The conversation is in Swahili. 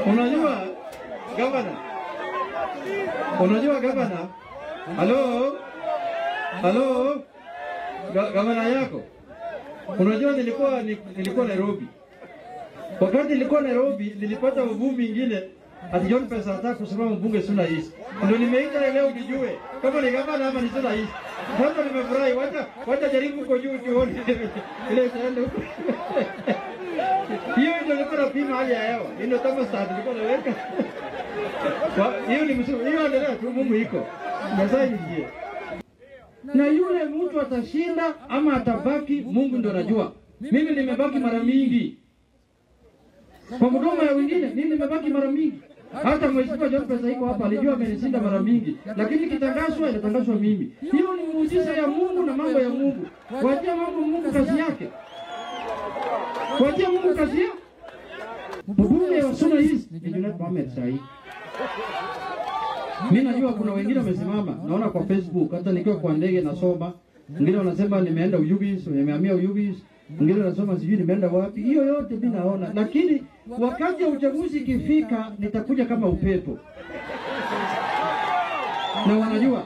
Unajua gavana? Unajua gavana? Halo? Halo? Gavana yako? Unajua nilikuwa Nairobi. Wakati nilikuwa Nairobi nilipata uvumi ingine ati John Pesa hataka kusimama mbunge Suna East. Ndio nimeita leo nijue kama ni gavana ama ni Suna East. Sasa nimefurahi, wacha jaribu huko juu tuone ile tendo huko. Hiyo ndio nilikuwa pima hali ya hewa. Ndio kama saa nilikuwa naweka. Hiyo ni mzuri. Hiyo ndio tu Mungu iko. Sasa hivi. Na yule mtu atashinda ama atabaki, Mungu ndio anajua. Mimi nimebaki mara mingi. Kwa huduma ya wengine mimi nimebaki mara mingi. Hata mheshimiwa John Pesa iko hapa alijua amenishinda mara mingi, lakini kitangazwa inatangazwa mimi. Hiyo ni muujiza ya Mungu na mambo ya Mungu. Kuachia Mungu kazi yake. Kuachia Mungu kazi yake. Mbunge wa Suna East ni Junet Mohamed Said. Mimi najua kuna wengine wamesimama, naona kwa Facebook hata nikiwa kwa ndege nasoma. Wengine wanasema nimeenda Uyugis, nimehamia Uyugis. Wengine wanasema sijui nimeenda wapi. Hiyo yote mimi naona, lakini wakati wa uchaguzi ikifika nitakuja kama upepo. Na wanajua